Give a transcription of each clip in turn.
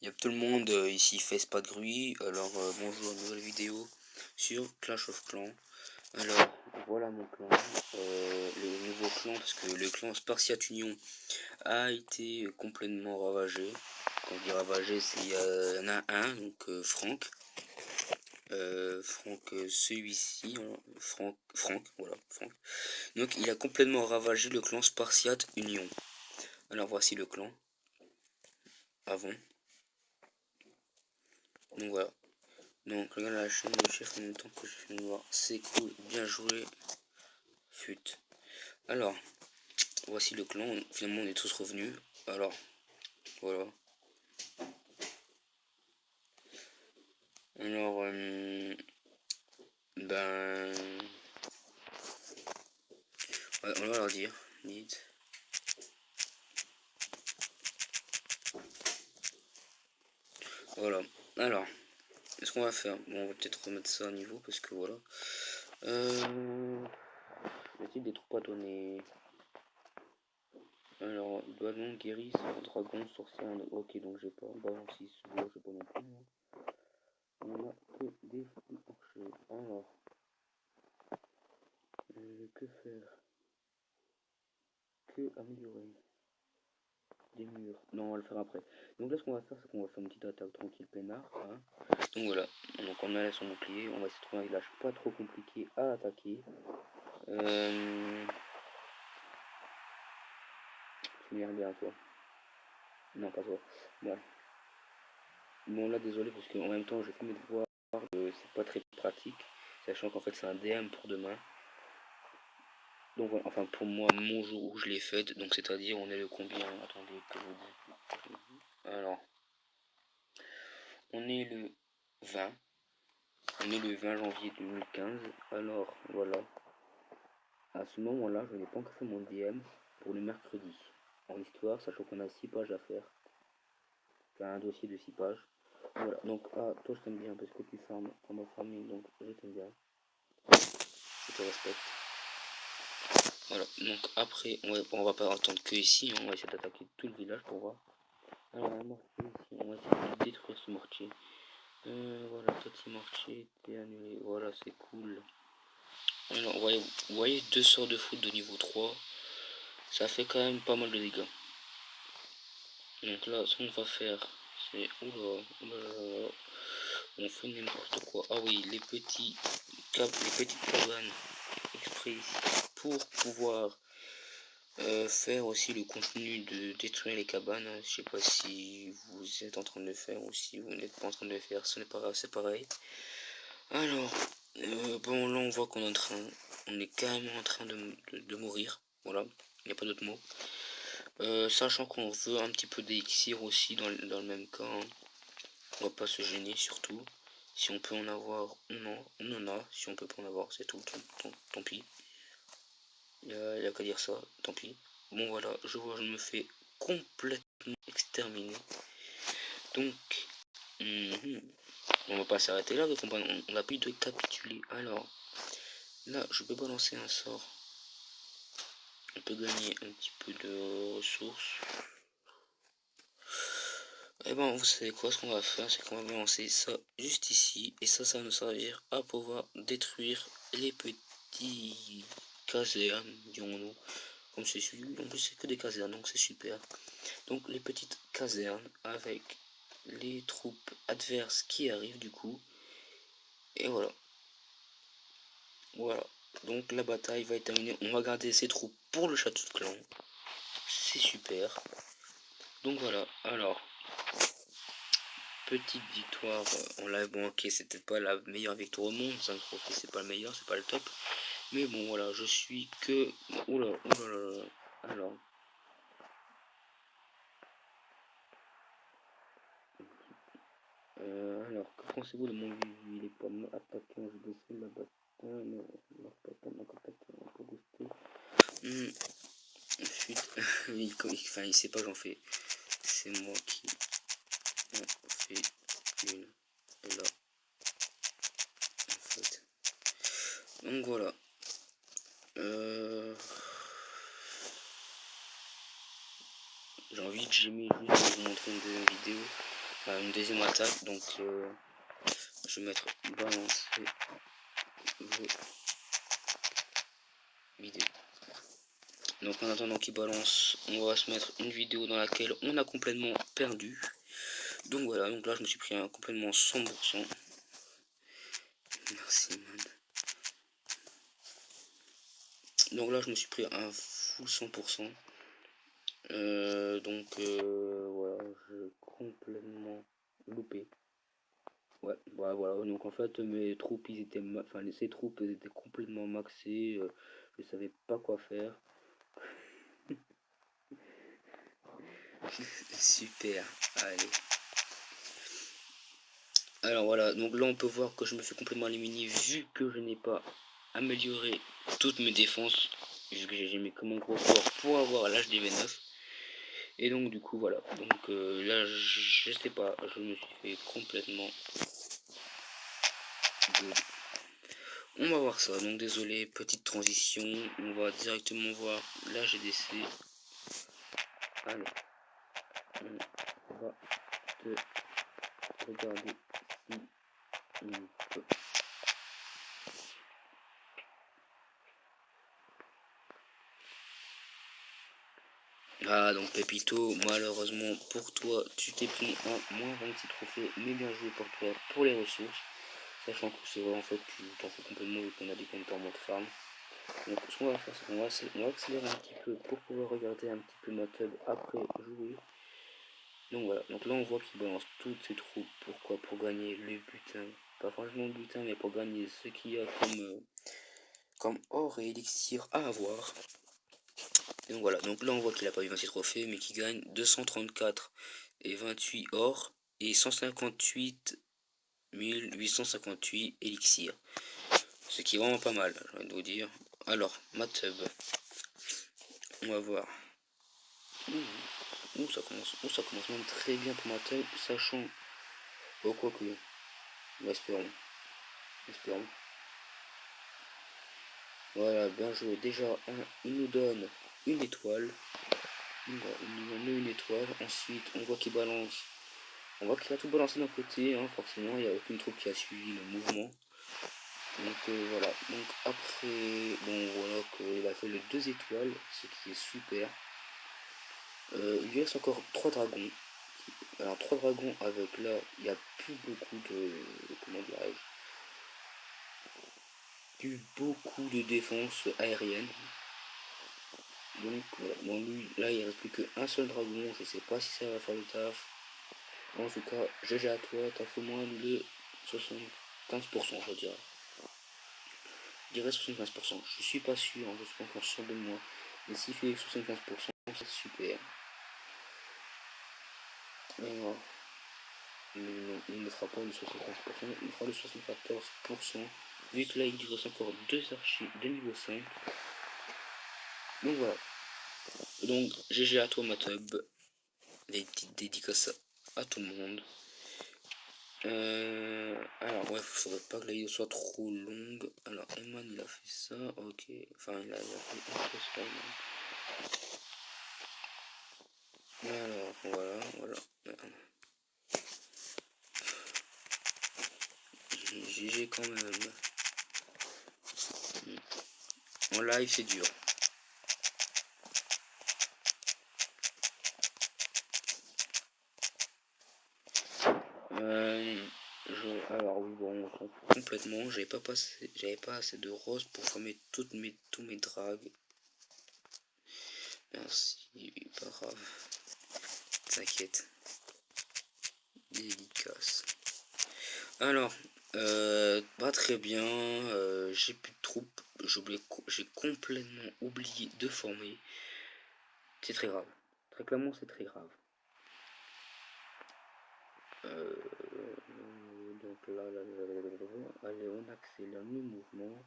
Y'a tout le monde ici fait pas de bruit. Alors bonjour, nouvelle vidéo sur Clash of Clans. Alors voilà mon clan, le nouveau clan, parce que le clan Spartiate Union a été complètement ravagé. Quand je dis ravagé, c'est il y en a un, donc Franck. Franck, celui-ci, hein, Franck, voilà, Franck. Donc il a complètement ravagé le clan Spartiate Union. Alors voici le clan avant. Donc voilà. Donc regarde la chaîne de chef en même temps que je fais voir. C'est cool, bien joué. Fut. Alors, voici le clan. Finalement on est tous revenus. Alors, voilà. Alors, ben... ouais, on va leur dire. Dites. Voilà. Alors, qu'est-ce qu'on va faire? Bon, on va peut-être remettre ça à niveau parce que voilà. Le titre des troupes à donner. Alors, Douanon, guéris, dragon, sorcier, ok, donc j'ai pas. Ballon 6, j'ai pas non plus. On a que des marchés. Alors, que faire? Que améliorer? Des murs. Non, on va le faire après. Donc là, ce qu'on va faire, c'est qu'on va faire une petite attaque tranquille, peinard. Hein. Donc voilà. Donc on a son bouclier. On va essayer de trouver un village pas trop compliqué à attaquer. Tu m'y bien, toi. Non, pas toi. Bon. Bon, là, désolé, parce qu'en même temps, je fais mes devoirs. C'est pas très pratique. Sachant qu'en fait, c'est un DM pour demain. Donc voilà, enfin pour moi, mon jour où je l'ai fait, donc c'est-à-dire on est le combien? Attendez que je vous dise. Alors, on est le 20. On est le 20 janvier 2015. Alors voilà. À ce moment-là, je n'ai pas encore fait mon DM pour le mercredi. En histoire, sachant qu'on a 6 pages à faire. Enfin, un dossier de 6 pages. Voilà, donc toi je t'aime bien parce que tu farmes dans ma famille, donc je t'aime bien. Je te respecte. Voilà, donc après, on va pas attendre que ici, hein, on va essayer d'attaquer tout le village pour voir. Alors, un mortier ici, on va essayer de détruire ce mortier. Voilà, petit mortier était annulé, voilà, c'est cool. Alors, vous voyez 2 sorts de foot de niveau 3, ça fait quand même pas mal de dégâts. Donc là, ce qu'on va faire, c'est... Oula, oula, on fait n'importe quoi. Ah oui, les petites cabanes exprès ici pour pouvoir faire aussi le contenu de détruire les cabanes. Je sais pas si vous êtes en train de le faire ou si vous n'êtes pas en train de le faire, ce n'est pas grave, c'est pareil. Alors, bon là on voit qu'on est en train, on est carrément en train de mourir, voilà, il n'y a pas d'autre mot. Sachant qu'on veut un petit peu d'élixir aussi dans le même cas, hein. On va pas se gêner surtout. Si on peut en avoir, on en a. Si on peut pas en avoir, c'est tout, tant pis. Il y a qu'à dire ça, tant pis. Bon voilà, je vois, je me fais complètement exterminer. Donc, on va pas s'arrêter là, on a plus de capituler. Alors, là, je peux balancer un sort. On peut gagner un petit peu de ressources. Et ben, vous savez quoi, ce qu'on va faire, c'est qu'on va balancer ça juste ici. Et ça va nous servir à pouvoir détruire les petits casernes, dirons-nous. Comme c'est celui, en plus c'est que des casernes, donc c'est super. Donc les petites casernes avec les troupes adverses qui arrivent du coup. Et voilà. Voilà. Donc la bataille va être terminée. On va garder ces troupes pour le château de clan. C'est super. Donc voilà. Alors, petite victoire en live. Bon ok, c'est peut-être pas la meilleure victoire au monde. 5 trophées, c'est pas le meilleur, c'est pas le top. Mais bon voilà, je suis que... Oula, oula, oula. Alors... alors, que pensez-vous de mon visu? Il est pas mal attaquant, je baisserai la bataille, mais leur patin m'a contacté, on peut booster. Enfin, il sait pas, j'en fais. C'est moi qui en fais une. Et là, en fait. Donc voilà. J'ai envie de gémir juste pour vous montrer une deuxième vidéo. Enfin, une deuxième attaque, donc je vais mettre balancer vos vidéos. Donc en attendant qu'il balance, on va se mettre une vidéo dans laquelle on a complètement perdu. Donc voilà, donc là je me suis pris un complètement 100%. Merci man. Donc là je me suis pris un full 100%. Voilà, j'ai complètement loupé. Ouais, bah voilà, donc en fait mes troupes ils étaient ces troupes elles étaient complètement maxées, je savais pas quoi faire. Super, allez. Alors voilà, donc là on peut voir que je me fais complètement éliminer vu que je n'ai pas amélioré toutes mes défenses, vu que j'ai mis comme un gros fort pour avoir l'âge des V9. Et donc du coup voilà, donc là je sais pas, je me suis fait complètement good. On va voir ça, donc désolé, petite transition, on va directement voir la GDC. Allez, on va te regarder si on peut. Ah donc Pépito, malheureusement pour toi, tu t'es pris un moins 26 trophées, mais bien joué pour toi pour les ressources. Sachant que c'est vrai en fait tu t'en fous complètement vu qu'on a dit qu'on était en mode farm. Donc ce qu'on va faire c'est qu'on va accélérer un petit peu pour pouvoir regarder un petit peu ma tub après jouer. Donc voilà, donc là on voit qu'il balance toutes ses troupes. Pourquoi? Pour gagner le butin. Pas franchement le butin mais pour gagner ce qu'il y a comme or et élixir à avoir. Et donc voilà, donc là on voit qu'il a pas eu 26 trophées mais qu'il gagne 234 et 28 or et 158 858 élixirs. Ce qui est vraiment pas mal, j'ai envie de vous dire. Alors, ma tub. On va voir. Ça commence même très bien pour ma tub, sachant. Oh, quoi que. Espérons. Espérons. Voilà, bien joué. Déjà, il nous donne une étoile. Il nous donne une étoile. Ensuite, on voit qu'il balance. On voit qu'il a tout balancé d'un côté, hein, forcément. Il n'y a aucune troupe qui a suivi le mouvement. Donc voilà. Donc après, bon voilà qu'il a fait les 2 étoiles, ce qui est super. Il lui reste encore 3 dragons. Alors 3 dragons avec là, il n'y a plus beaucoup de. Comment dirais-je? Plus beaucoup de défense aérienne. Donc voilà. Bon lui, là il reste plus qu'un seul dragon. Je sais pas si ça va faire le taf. En tout cas, GG à toi, t'as fait moins de 75%, je dirais. Je dirais 75%. Je suis pas sûr, hein, je suis pas encore sûr de moi. Mais s'il fait 75%, c'est super. Alors, il ne fera pas le 75%, il fera le 74%. Vu que là il lui reste encore 2 archers de niveau 5. Donc voilà. Donc GG à toi ma tub. Des petites dédicaces à tout le monde. Alors ouais, faudrait pas que la vidéo soit trop longue. Alors Eman il a fait ça, ok. Enfin il a fait un peu ça. Alors voilà. GG quand même. En live c'est dur. Alors oui bon complètement, j'avais pas assez de roses pour former tous mes drags. Merci, pas grave. T'inquiète. Dédicace. Alors, pas très bien. J'ai plus de troupes. J'ai complètement oublié de former. C'est très grave. Très clairement, c'est très grave. Donc là, allez, on accélère le mouvement.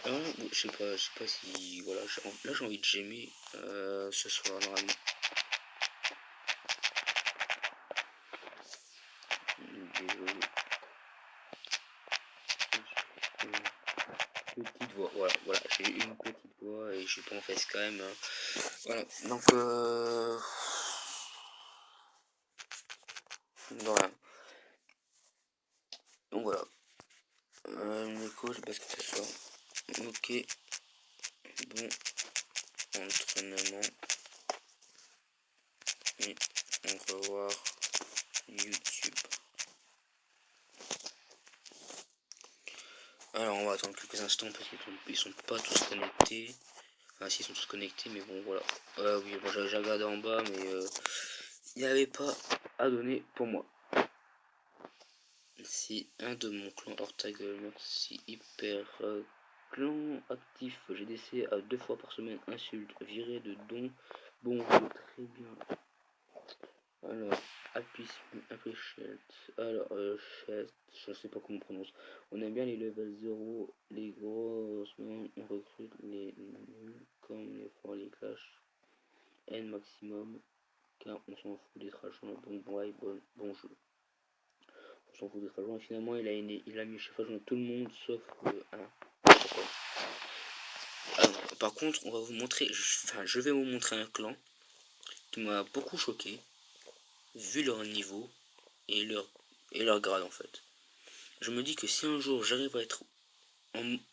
Alors, je sais pas si, voilà, là j'ai envie de gemmer ce soir normalement. Désolé. Petite voix, voilà, j'ai une petite voix et je suis pas en facecam. Voilà, donc de rien. Donc voilà. Nico, je sais pas ce que c'est ça. Ok. Bon entraînement. Et on va voir YouTube. Alors on va attendre quelques instants parce qu'ils sont pas tous connectés. Ah si, ils sont tous connectés, mais bon voilà. Oui, bon, j'ai regardé en bas, mais il n'y avait pas à donner pour moi. Si un de mon clan hors ta gueule, merci hyper clan actif GDC à 2 fois par semaine, insulte, viré de don, bon très bien. Alors, appreciate, alors je sais pas comment on prononce. On aime bien les level 0, les grosses, on recrute les nuls comme les forts, les clash, N maximum, car on s'en fout des trashants, bon jeu. On s'en fout des trashants, et finalement il a mis chez tout le monde sauf un. Alors, par contre, on va vous montrer, je vais vous montrer un clan qui m'a beaucoup choqué, vu leur niveau et leur grade en fait. Je me dis que si un jour j'arrive à être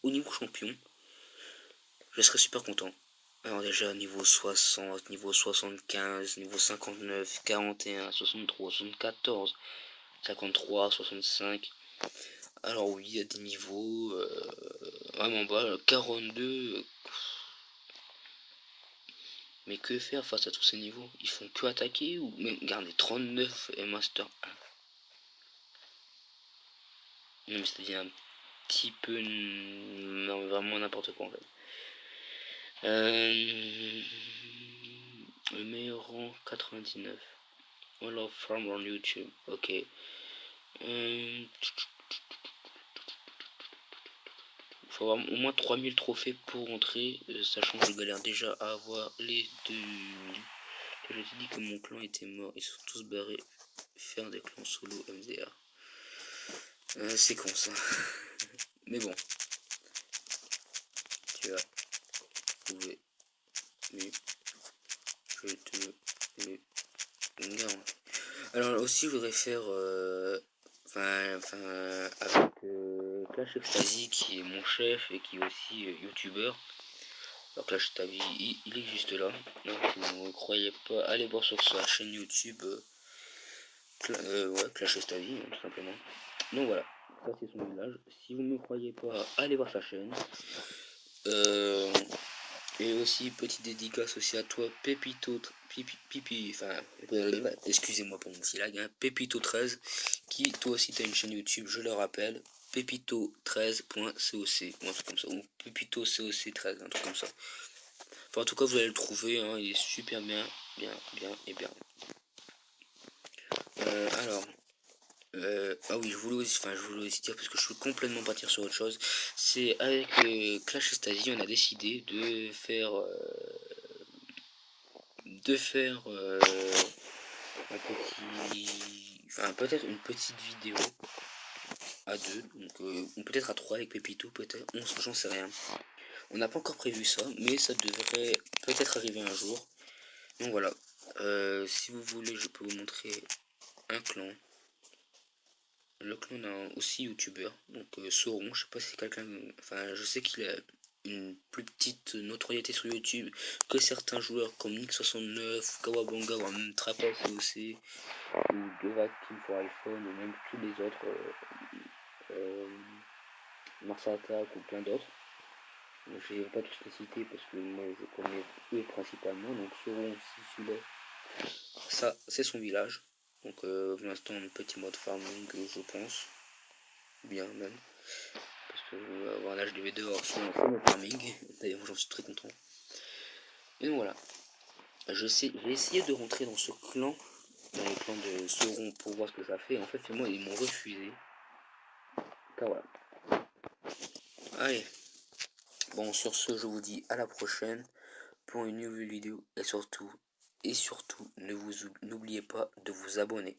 au niveau champion, je serais super content. Alors déjà niveau 60, niveau 75, niveau 59, 41, 63, 74, 53, 65. Alors oui, il y a des niveaux vraiment bas, 42. Mais que faire face à tous ces niveaux? Ils font que attaquer ou même garder 39 et Master 1? Non mais ça devient un petit peu... Non, vraiment n'importe quoi en fait. Le meilleur rang 99. All of from on YouTube. Ok. Il faut avoir au moins 3000 trophées pour entrer, sachant que je galère déjà à avoir les 2000. Je t'ai dit que mon clan était mort, ils sont tous barrés faire des clans solo MDR. C'est con ça. Mais bon. Tu vas trouver mieux. Je te le garantis. Alors aussi je voudrais faire avec Clash Ecstasy qui est mon chef et qui est aussi youtubeur. Alors Clash Ecstasy il est juste là. Donc si vous ne croyez pas, allez voir sur sa chaîne YouTube Clash Ecstasy tout simplement. Donc voilà, ça c'est son village. Si vous ne me croyez pas, allez voir sa chaîne. Et aussi petite dédicace aussi à toi Pépito excusez-moi pour mon petit lag, hein, Pépito 13 qui toi aussi t'as une chaîne YouTube, je le rappelle, Pépito13.coc ou un truc comme ça, ou Pépito COC 13, un truc comme ça. Enfin en tout cas vous allez le trouver, hein, il est super bien. Alors ah oui, je voulais aussi dire parce que je suis complètement partir sur autre chose. C'est avec Clash Ecstasy, on a décidé de faire un petit, peut-être une petite vidéo à deux, donc ou peut-être à trois avec Pépito, peut-être, j'en sais rien. On n'a pas encore prévu ça, mais ça devrait peut-être arriver un jour. Donc voilà. Si vous voulez, je peux vous montrer un clan. Le clan d'un aussi youtubeur, donc Sauron, je sais pas si quelqu'un... Enfin, je sais qu'il a une plus petite notoriété sur YouTube que certains joueurs comme Nick69, Kawabanga, ou même Trapper COC, ou Devaki pour iPhone, ou même tous les autres, Mars Attack ou plein d'autres. Je vais pas tous les citer parce que moi je connais eux principalement, donc Sauron, si celui-là, ça c'est son village. Donc pour l'instant, un petit mode farming, je pense. Bien même. Parce que avoir l'âge de dehors sur mon farming. D'ailleurs, j'en suis très content. Et donc voilà. J'ai essayé de rentrer dans ce clan, dans le clan de Sauron, pour voir ce que ça fait. En fait, finalement, ils m'ont refusé. Car voilà. Allez. Bon, sur ce, je vous dis à la prochaine pour une nouvelle vidéo. Et surtout, n'oubliez pas de vous abonner.